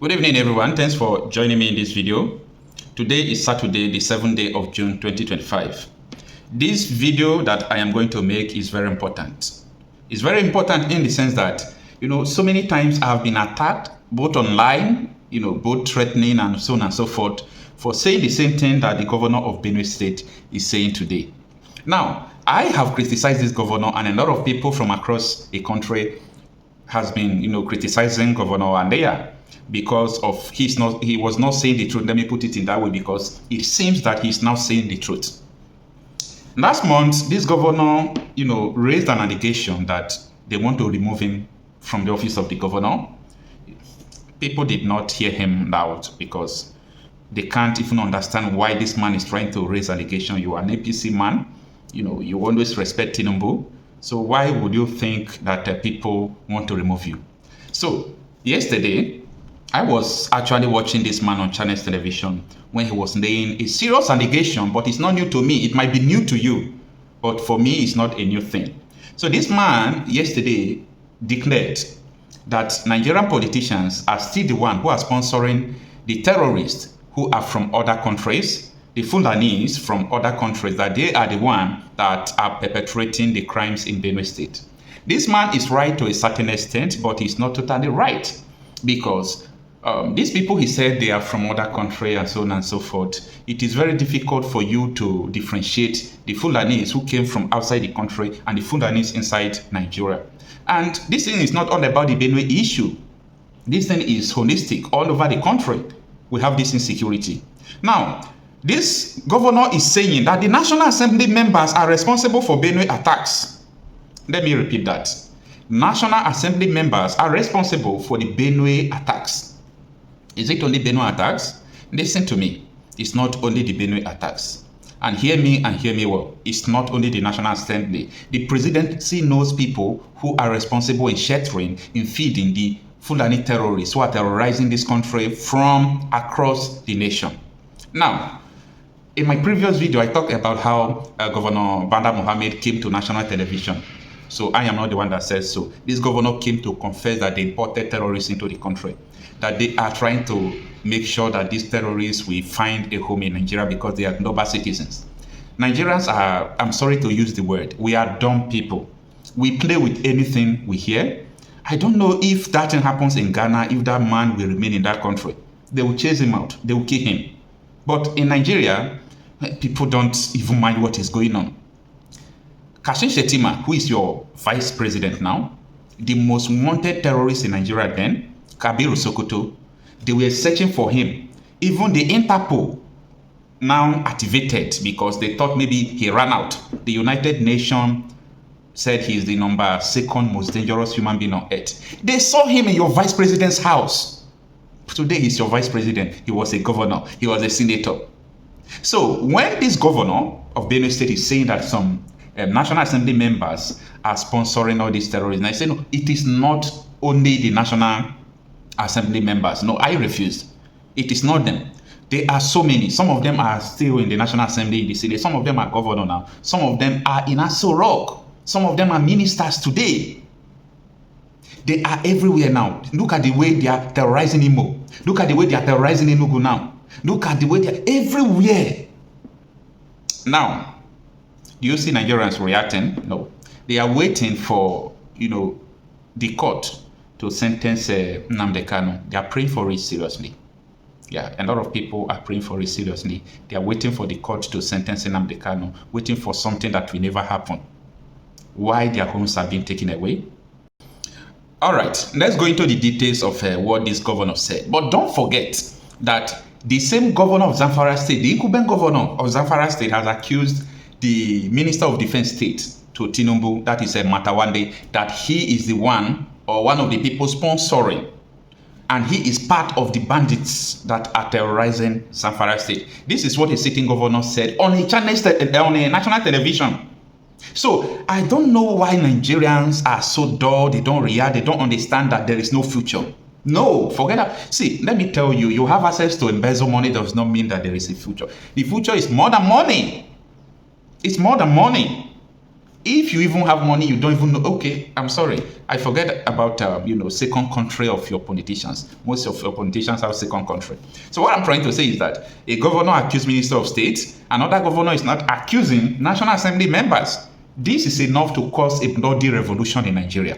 Good evening, everyone. Thanks for joining me in this video. Today is Saturday, the 7th day of June 2025. This video that I am going to make is very important. It's very important in the sense that, so many times I have been attacked, both online, both threatening and so on and so forth, for saying the same thing that the governor of Benue State is saying today. Now, I have criticized this governor, and a lot of people from across the country has been, criticizing Governor Alia because of he was not saying the truth. Let me put it in that way, because it seems that he's now saying the truth. Last month, this governor, raised an allegation that they want to remove him from the office of the governor. People did not hear him out because they can't even understand why this man is trying to raise allegation. You are an APC man, you always respect Tinubu. So why would you think that people want to remove you? So yesterday, I was actually watching this man on Channels Television when he was laying a serious allegation, but it's not new to me. It might be new to you, but for me, it's not a new thing. So this man yesterday declared that Nigerian politicians are still the one who are sponsoring the terrorists who are from other countries, the Fulanis from other countries, that they are the one that are perpetrating the crimes in Benue State. This man is right to a certain extent, but he's not totally right, because these people, he said, they are from other countries and so on and so forth. It is very difficult for you to differentiate the Fulanis who came from outside the country and the Fulanis inside Nigeria. And this thing is not all about the Benue issue. This thing is holistic all over the country. We have this insecurity. Now, this governor is saying that the National Assembly members are responsible for Benue attacks. Let me repeat that. National Assembly members are responsible for the Benue attacks. Is it only Benue attacks? Listen to me. It's not only the Benue attacks. And hear me well. It's not only the National Assembly. The presidency knows people who are responsible in sheltering, in feeding the Fulani terrorists who are terrorizing this country from across the nation. Now, in my previous video, I talked about how Governor Banda Mohammed came to national television. So I am not the one that says so. This governor came to confess that they imported terrorists into the country, that they are trying to make sure that these terrorists will find a home in Nigeria because they are global citizens. Nigerians are, I'm sorry to use the word, we are dumb people. We play with anything we hear. I don't know if that thing happens in Ghana, if that man will remain in that country. They will chase him out. They will kill him. But in Nigeria, people don't even mind what is going on. Kashim Shettima, who is your vice president now, the most wanted terrorist in Nigeria then, Kabiru Sokoto, they were searching for him. Even the Interpol now activated because they thought maybe he ran out. The United Nations said he's the second most dangerous human being on earth. They saw him in your vice president's house. Today he's your vice president. He was a governor. He was a senator. So when this governor of Benue State is saying that some National Assembly members are sponsoring all these terrorists, and I say, no, it is not only the National Assembly members. No, I refuse. It is not them. There are so many. Some of them are still in the National Assembly in the city. Some of them are governor now. Some of them are in Aso Rock. Some of them are ministers today. They are everywhere now. Look at the way they are terrorizing Imo. Look at the way they are terrorizing Enugu now. Look at the way they are everywhere. Now, do you see Nigerians reacting? No. They are waiting for, the court to sentence Nnamdi Kanu. They are praying for it seriously. Yeah, a lot of people are praying for it seriously. They are waiting for the court to sentence Nnamdi Kanu, waiting for something that will never happen. Why their homes are being taken away? All right, let's go into the details of what this governor said. But don't forget that the same governor of Zamfara State, the incumbent governor of Zamfara State, has accused the Minister of Defense State to Tinubu, that is Matawande, that he is the one or one of the people sponsoring, and he is part of the bandits that are terrorizing Zamfara State. This is what a sitting governor said on a national television. So I don't know why Nigerians are so dull. They don't react. They don't understand that there is no future. No, forget that. See, let me tell you, you have access to embezzle money does not mean that there is a future. The future is more than money. It's more than money. If you even have money, you don't even know. Okay, I'm sorry. I forget about, second country of your politicians. Most of your politicians have second country. So what I'm trying to say is that a governor accused Minister of State, another governor is not accusing National Assembly members. This is enough to cause a bloody revolution in Nigeria.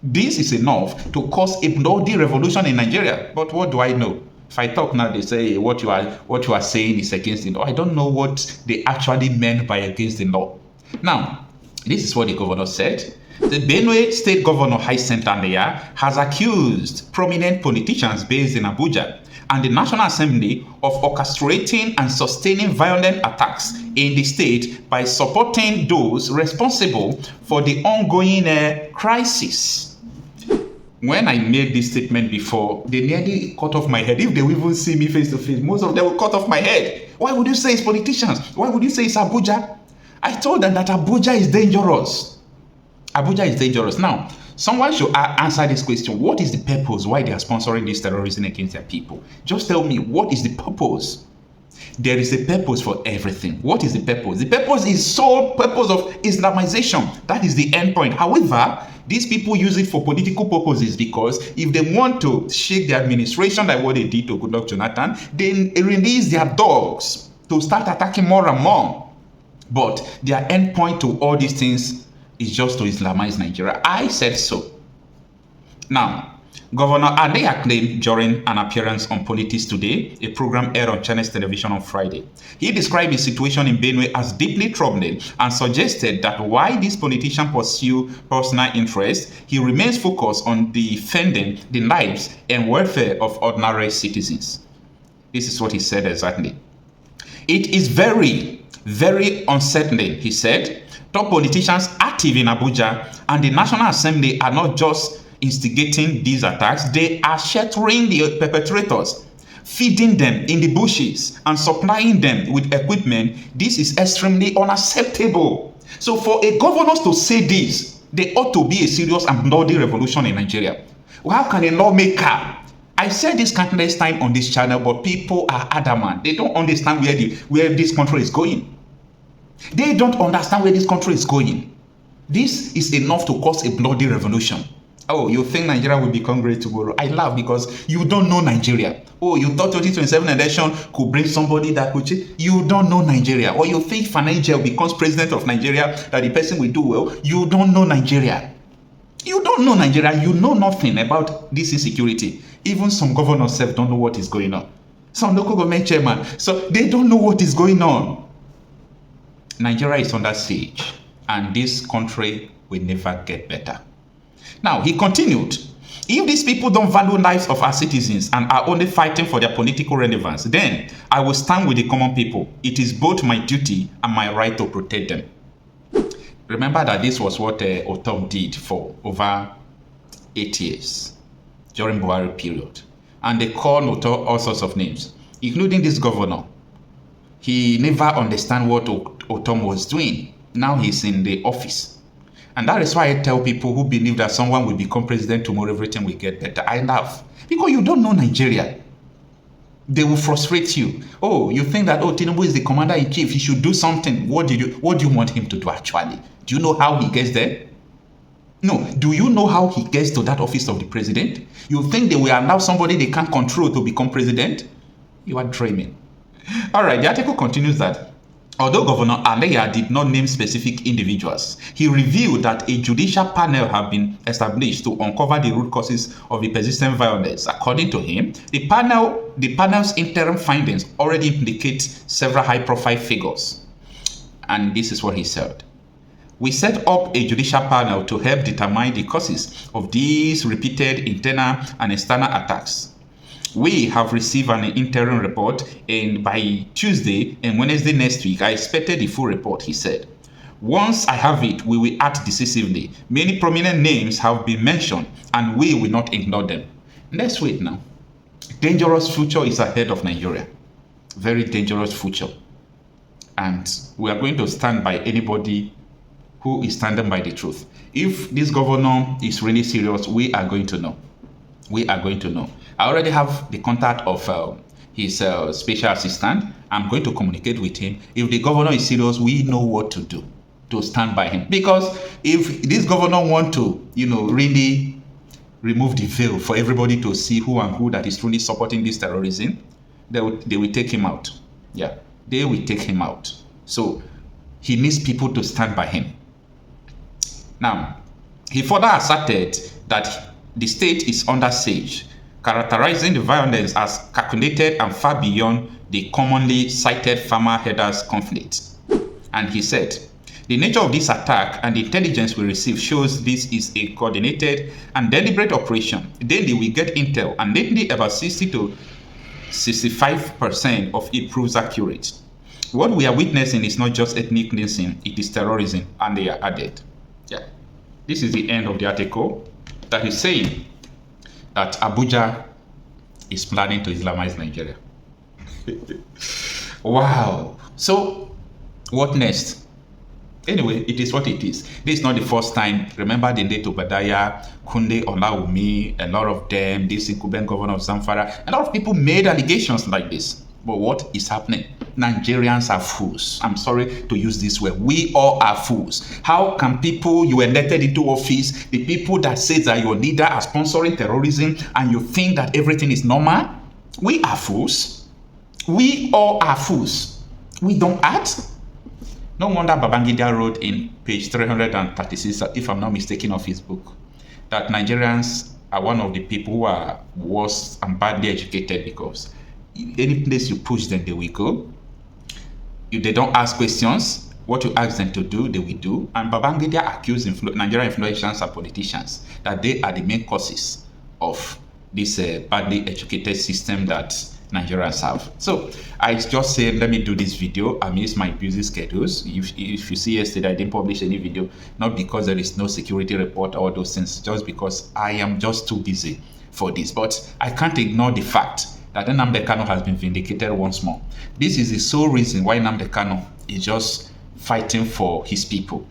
This is enough to cause a bloody revolution in Nigeria. But what do I know? If I talk now, they say what you are saying is against the law. I don't know what they actually meant by against the law. Now, this is what the governor said. The Benue State Governor Hyacinth Alia has accused prominent politicians based in Abuja and the National Assembly of orchestrating and sustaining violent attacks in the state by supporting those responsible for the ongoing crisis. When I made this statement before, they nearly cut off my head. If they will even see me face to face, most of them will cut off my head. Why would you say it's politicians? Why would you say it's Abuja? I told them that Abuja is dangerous. Abuja is dangerous. Now, someone should answer this question. What is the purpose why they are sponsoring this terrorism against their people? Just tell me, what is the purpose? There is a purpose for everything. What is the purpose? The purpose is sole purpose of Islamization. That is the end point. However, these people use it for political purposes because if they want to shake the administration like what they did to Goodluck Jonathan, they release their dogs to start attacking more and more. But their end point to all these things is just to Islamize Nigeria. I said so. Now, Governor Alia claimed during an appearance on Politics Today, a program aired on Channels Television on Friday. He described the situation in Benue as deeply troubling and suggested that while these politicians pursue personal interests, he remains focused on defending the lives and welfare of ordinary citizens. This is what he said exactly. It is very unsettling, he said. Top politicians active in Abuja and the National Assembly are not just instigating these attacks, they are sheltering the perpetrators, feeding them in the bushes and supplying them with equipment. This is extremely unacceptable. So for a governor to say this, there ought to be a serious and bloody revolution in Nigeria. How can a lawmaker? I said this countless times on this channel, but people are adamant. They don't understand where this country is going. They don't understand where this country is going. This is enough to cause a bloody revolution. Oh, you think Nigeria will become great tomorrow? I laugh because you don't know Nigeria. Oh, you thought 2027 election could bring somebody that could change? You don't know Nigeria. Or you think Fanangel becomes president of Nigeria, that the person will do well? You don't know Nigeria. You don't know Nigeria. You know nothing about this insecurity. Even some governors don't know what is going on. Some local government chairman, so they don't know what is going on. Nigeria is under siege, and this country will never get better. Now, he continued, if these people don't value lives of our citizens and are only fighting for their political relevance, then I will stand with the common people. It is both my duty and my right to protect them. Remember that this was what Otom did for over 8 years during Buhari period. And they called Otom all sorts of names, including this governor. He never understand what Otom was doing. Now he's in the office. And that is why I tell people who believe that someone will become president tomorrow, everything will get better. I laugh. Because you don't know Nigeria. They will frustrate you. Oh, you think that, Tinubu is the commander-in-chief. He should do something. What do you want him to do actually? Do you know how he gets there? No. Do you know how he gets to that office of the president? You think they will allow somebody they can't control to become president? You are dreaming. All right, the article continues that although Governor Alia did not name specific individuals, he revealed that a judicial panel had been established to uncover the root causes of the persistent violence. According to him, the panel's interim findings already implicate several high-profile figures. And this is what he said. We set up a judicial panel to help determine the causes of these repeated internal and external attacks. We have received an interim report, and by Tuesday and Wednesday next week, I expected the full report, he said. Once I have it, we will act decisively. Many prominent names have been mentioned, and we will not ignore them. Let's wait now. Dangerous future is ahead of Nigeria. Very dangerous future. And we are going to stand by anybody who is standing by the truth. If this governor is really serious, we are going to know. We are going to know. I already have the contact of his special assistant. I'm going to communicate with him. If the governor is serious, we know what to do to stand by him. Because if this governor want to, really remove the veil for everybody to see who and who that is truly supporting this terrorism, they will take him out. Yeah, they will take him out. So he needs people to stand by him. Now, he further asserted that the state is under siege, characterizing the violence as calculated and far beyond the commonly cited farmer herders conflict. And he said, the nature of this attack and the intelligence we receive shows this is a coordinated and deliberate operation. Daily we get intel, and lately about 60 to 65% of it proves accurate. What we are witnessing is not just ethnic cleansing, it is terrorism, and they are added. Yeah. This is the end of the article that is saying that Abuja is planning to Islamize Nigeria. Wow. So, what next? Anyway, it is what it is. This is not the first time. Remember the day to Badaya, Kunde Olawumi, a lot of them, this incumbent governor of Zamfara, a lot of people made allegations like this. But what is happening? Nigerians are fools. I'm sorry to use this word. We all are fools. How can people you elected into office, the people that say that your leader are sponsoring terrorism, and you think that everything is normal? We are fools. We all are fools. We don't act. No wonder Babangida wrote in page 336, if I'm not mistaken, of his book, that Nigerians are one of the people who are worse and badly educated, because any place you push them, they will go. If they don't ask questions, what you ask them to do, they will do. And Babangida accused Nigerian influencers and politicians that they are the main causes of this badly educated system that Nigerians have. So I just said, let me do this video. I miss my busy schedules. If you see yesterday, I didn't publish any video, not because there is no security report or those things, just because I am just too busy for this. But I can't ignore the fact that Nnamdi Kanu has been vindicated once more. This is the sole reason why Nnamdi Kanu is just fighting for his people.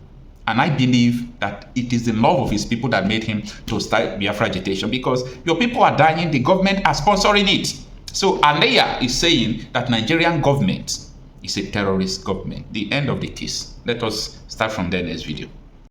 And I believe that it is the love of his people that made him to start Biafra agitation, because your people are dying, the government are sponsoring it. So Alia is saying that Nigerian government is a terrorist government. The end of the case. Let us start from there next video.